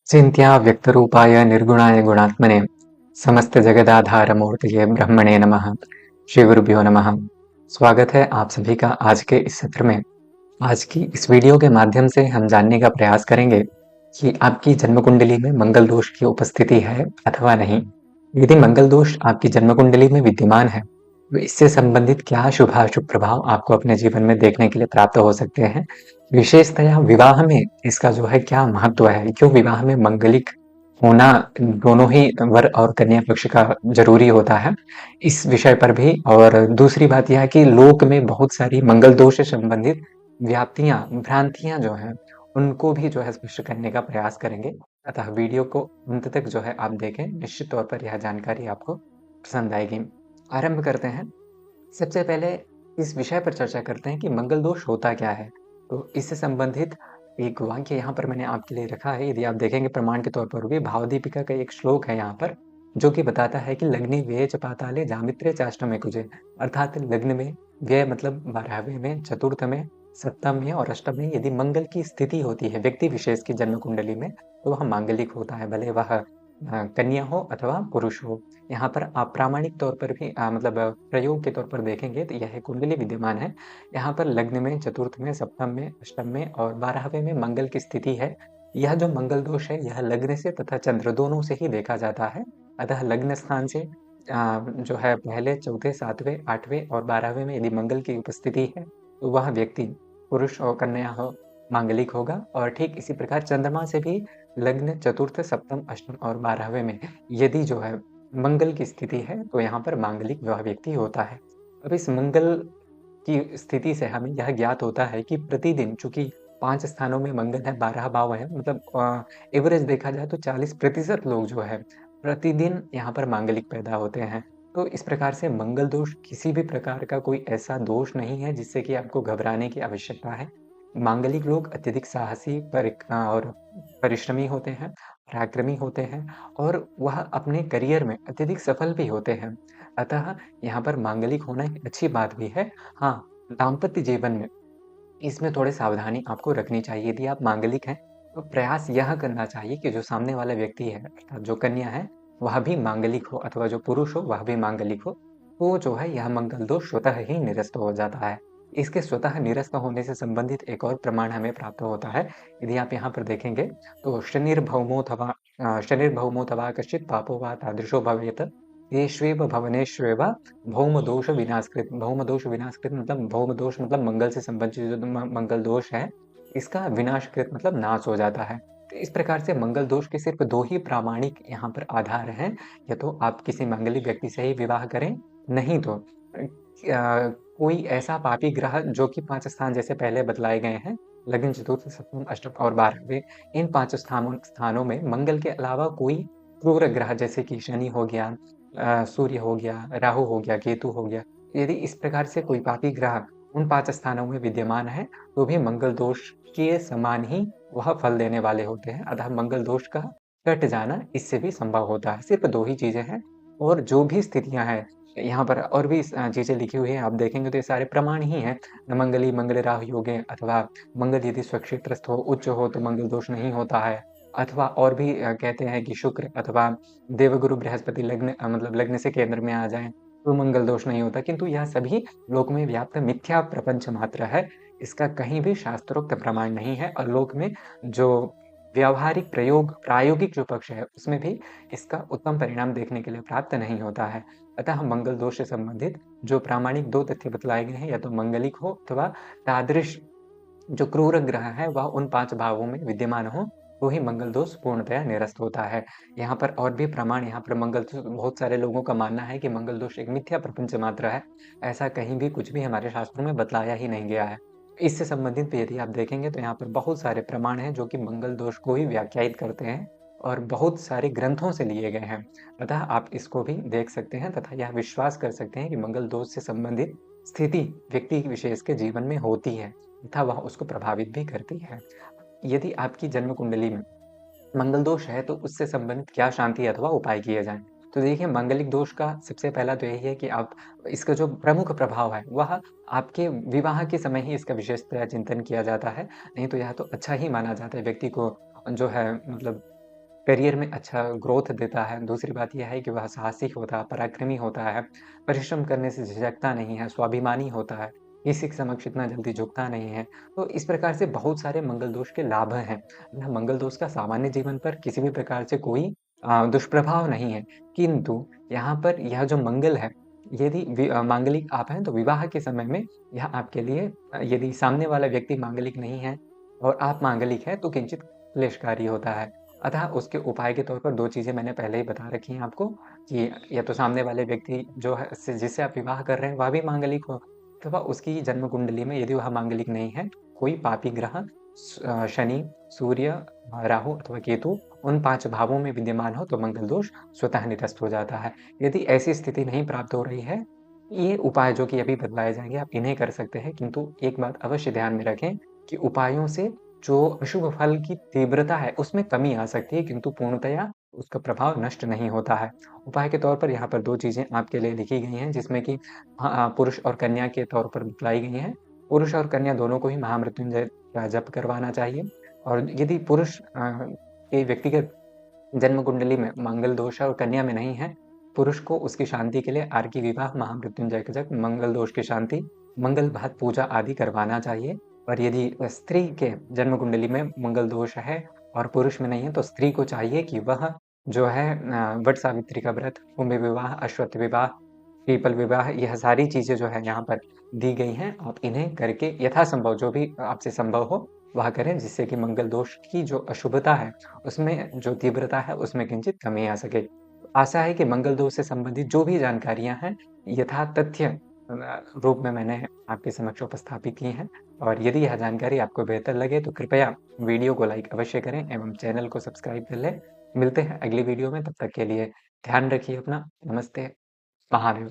चिन्त्या व्यक्तरूपाय निर्गुणाय गुणात्मने समस्तजगदाधारमूर्तये ब्रह्मणे नमः। श्री गुरुभ्यो नमः। स्वागत है आप सभी का आज के इस सत्र में। आज की इस वीडियो के माध्यम से हम जानने का प्रयास करेंगे कि आपकी जन्म कुंडली में मंगल दोष की उपस्थिति है अथवा नहीं। यदि मंगल दोष आपकी जन्म कुंडली में विद्यमान है तो इससे संबंधित क्या शुभ प्रभाव आपको अपने जीवन में देखने के लिए प्राप्त हो सकते हैं। विशेषतया विवाह में इसका जो है क्या महत्व है, क्यों विवाह में मंगलिक होना दोनों ही वर और कन्या पक्ष का जरूरी होता है, इस विषय पर भी। और दूसरी बात यह है कि लोक में बहुत सारी मंगल दोष से संबंधित व्याप्तियां भ्रांतियां जो है उनको भी जो है स्पष्ट करने का प्रयास करेंगे। अतः वीडियो को अंत तक जो है आप देखें, निश्चित तौर पर यह जानकारी आपको पसंद आएगी। आरंभ करते हैं। सबसे पहले इस विषय पर चर्चा करते हैं कि मंगल दोष होता क्या है। तो इससे संबंधित एक वाक्य यहाँ पर मैंने आपके लिए रखा है। यदि आप देखेंगे प्रमाण के तौर पर भी भावदीपिका का एक श्लोक है यहाँ पर, जो कि बताता है कि लग्नि व्यय च पाताले जामित्रे चाष्टमे कुजे। अर्थात लग्न में, व्यय मतलब 12वें में, चतुर्थ में, सप्तम में और अष्टम में यदि मंगल की स्थिति होती है व्यक्ति विशेष की जन्म कुंडली में, तो वह मांगलिक होता है, भले वह कन्या हो अथवा पुरुष हो। यहाँ पर आप प्रामाणिक तौर पर भी मतलब प्रयोग के तौर पर देखेंगे तो यह कुंडली विद्यमान है। यहाँ पर लग्न में, चतुर्थ में, सप्तम में, अष्टम में और 12वें में मंगल की स्थिति है। यह जो मंगल दोष है यह लग्न से तथा चंद्र दोनों से ही देखा जाता है। अतः लग्न स्थान से जो है पहले, चौथे, सातवें, आठवें और 12वें में यदि मंगल की उपस्थिति है तो वह व्यक्ति पुरुष और कन्या हो मांगलिक होगा। और ठीक इसी प्रकार चंद्रमा से भी लग्न, चतुर्थ, सप्तम, अष्टम और 12वें में यदि जो है मंगल की स्थिति है तो यहाँ पर मांगलिक वह व्यक्ति होता है। अब इस मंगल की स्थिति से हमें यह ज्ञात होता है कि प्रतिदिन, चूंकि 5 स्थानों में मंगल है, 12 भाव है, मतलब एवरेज देखा जाए तो 40% लोग जो है प्रतिदिन यहाँ पर मांगलिक पैदा होते हैं। तो इस प्रकार से मंगल दोष किसी भी प्रकार का कोई ऐसा दोष नहीं है जिससे कि आपको घबराने की आवश्यकता है। मांगलिक लोग अत्यधिक साहसी और परिश्रमी होते हैं, पराक्रमी होते हैं और वह अपने करियर में अत्यधिक सफल भी होते हैं। अतः यहाँ पर मांगलिक होना एक अच्छी बात भी है। हाँ, दाम्पत्य जीवन में इसमें थोड़ी सावधानी आपको रखनी चाहिए। यदि आप मांगलिक हैं तो प्रयास यह करना चाहिए कि जो सामने वाला व्यक्ति है अर्थात जो कन्या है वह भी मांगलिक हो अथवा जो पुरुष हो वह भी मांगलिक हो, तो जो है यह मंगल दोष स्वतः ही निरस्त हो जाता है। इसके स्वतः निरस्त होने से संबंधित एक और प्रमाण हमें प्राप्त होता है। यदि आप यहाँ पर देखेंगे तो शनिर्भौमोऽथवा कश्चित् पापो वा तादृशो भवेत् येष्वेव भवनेष्वेव भौम दोष विनाशकृत। भौम दोष विनाशकृत मतलब भौम दोष मतलब मंगल से संबंधित जो मंगल दोष है इसका विनाशकृत मतलब नाश हो जाता है। तो इस प्रकार से मंगल दोष के सिर्फ 2 ही प्रामाणिक यहाँ पर आधार हैं। या तो आप किसी मांगलिक व्यक्ति से ही विवाह करें, नहीं तो कोई ऐसा पापी ग्रह जो कि 5 स्थान जैसे पहले बतलाए गए हैं, लग्न, चतुर्थ, सप्तम, अष्टम और 12वें, इन 5 स्थानों में मंगल के अलावा कोई क्रूर ग्रह जैसे कि शनि हो गया, सूर्य हो गया, राहु हो गया, केतु हो गया, यदि इस प्रकार से कोई पापी ग्रह उन 5 स्थानों में विद्यमान है तो भी मंगल दोष के समान ही वह फल देने वाले होते हैं। अतः मंगल दोष का कट जाना इससे भी संभव होता है। सिर्फ 2 ही चीजें हैं और जो भी स्थितियां हैं यहाँ पर और भी चीजें लिखी हुई हैं, आप देखेंगे तो ये सारे प्रमाण ही हैं। न मंगली मंगल राहु योगे, अथवा मंगल यदि स्वक्षेत्रस्थ हो, उच्च हो तो मंगल दोष नहीं होता है। अथवा और भी कहते हैं कि शुक्र अथवा देवगुरु बृहस्पति लग्न मतलब लग्न से केंद्र में आ जाएं तो मंगल दोष नहीं होता। किंतु यह सभी लोक में व्याप्त मिथ्या प्रपंच मात्र है, इसका कहीं भी शास्त्रोक्त प्रमाण नहीं है। और लोक में जो व्यावहारिक प्रायोगिक जो पक्ष है उसमें भी इसका उत्तम परिणाम देखने के लिए प्राप्त नहीं होता है। अतः मंगल दोष से संबंधित जो प्रामाणिक 2 तथ्य बतलाए गए हैं, या तो मंगलिक हो अथवा तादृश जो क्रूर ग्रह है वह उन 5 भावों में विद्यमान हो, तो ही मंगल दोष पूर्णतया निरस्त होता है। यहाँ पर और भी प्रमाण, यहाँ पर मंगल दोष, बहुत सारे लोगों का मानना है कि मंगल दोष एक मिथ्या प्रपंच मात्र है। ऐसा कहीं भी कुछ भी हमारे शास्त्रों में बतलाया ही नहीं गया है। इससे संबंधित यदि आप देखेंगे तो यहाँ पर बहुत सारे प्रमाण हैं जो कि मंगल दोष को ही व्याख्यायित करते हैं और बहुत सारे ग्रंथों से लिए गए हैं। अतः आप इसको भी देख सकते हैं तथा यह विश्वास कर सकते हैं कि मंगल दोष से संबंधित स्थिति व्यक्ति विशेष के जीवन में होती है तथा वह उसको प्रभावित भी करती है। यदि आपकी जन्म कुंडली में मंगल दोष है तो उससे संबंधित क्या शांति अथवा उपाय किए जाएं। तो देखिए, मांगलिक दोष का सबसे पहला तो यही है कि आप इसका जो प्रमुख प्रभाव है वह आपके विवाह के समय ही इसका विशेषतया चिंतन किया जाता है। नहीं तो यह तो अच्छा ही माना जाता है व्यक्ति को जो है मतलब करियर में अच्छा ग्रोथ देता है। दूसरी बात ये है कि वह साहसी होता है, पराक्रमी होता है, परिश्रम करने से झिझकता नहीं है, स्वाभिमानी होता है, किसी के समक्ष इतना जल्दी झुकता नहीं है। तो इस प्रकार से बहुत सारे मंगल दोष के लाभ हैं। ना मंगल दोष का सामान्य जीवन पर किसी भी प्रकार से कोई दुष्प्रभाव नहीं है। किंतु यहाँ पर यह जो मंगल है, यदि मांगलिक आप हैं तो विवाह के समय में यह आपके लिए यदि सामने वाला व्यक्ति मांगलिक नहीं है और आप मांगलिक हैं तो किंचित क्लेशकारी होता है। अतः उसके उपाय के तौर पर 2 चीज़ें मैंने पहले ही बता रखी हैं आपको कि या तो सामने वाले व्यक्ति जो है जिससे आप विवाह कर रहे हैं वह भी मांगलिक हो अथवा उसकी जन्म कुंडली में यदि वह मांगलिक नहीं है, कोई पापी ग्रह शनि, सूर्य, राहु अथवा केतु उन 5 भावों में विद्यमान हो तो मंगल दोष स्वतः निरस्त हो जाता है। यदि ऐसी स्थिति नहीं प्राप्त हो रही है, ये उपाय जो कि अभी बतलाए जाएँगे आप इन्हें कर सकते हैं, किंतु एक बात अवश्य ध्यान में रखें कि उपायों से जो अशुभ फल की तीव्रता है, उसमें कमी आ सकती है, किंतु पूर्णतया उसका प्रभाव नष्ट नहीं होता है। उपाय के तौर पर यहाँ पर 2 चीज़ें आपके लिए लिखी गई हैं, जिसमें कि पुरुष और कन्या के तौर पर बतलाई गई हैं। पुरुष और कन्या दोनों को ही महामृत्युंजय का जप करवाना चाहिए और यदि पुरुष के व्यक्तिगत जन्म कुंडली में मंगल दोष है और कन्या में नहीं है, पुरुष को उसकी शांति के लिए आर्की विवाह, महामृत्युंजय का जप, मंगल दोष की शांति, मंगल भात पूजा आदि करवाना चाहिए। और यदि स्त्री के जन्म कुंडली में मंगल दोष है और पुरुष में नहीं है, तो स्त्री को चाहिए कि वह जो है वट सावित्री का व्रत, कुंभ विवाह, अश्वत्थ विवाह, पीपल विवाह, यह सारी चीज़ें जो है यहाँ पर दी गई हैं। आप इन्हें करके यथासंभव जो भी आपसे संभव हो वह करें, जिससे कि मंगल दोष की जो अशुभता है, उसमें जो तीव्रता है, उसमें किंचित कमी आ सके। आशा है कि मंगल दोष से संबंधित जो भी जानकारियाँ हैं, यथातथ्य रूप में मैंने आपके समक्ष उपस्थापित की हैं और यदि यह जानकारी आपको बेहतर लगे तो कृपया वीडियो को लाइक अवश्य करें एवं चैनल को सब्सक्राइब कर लें। मिलते हैं अगली वीडियो में, तब तक के लिए ध्यान रखिए अपना। नमस्ते, महादेव।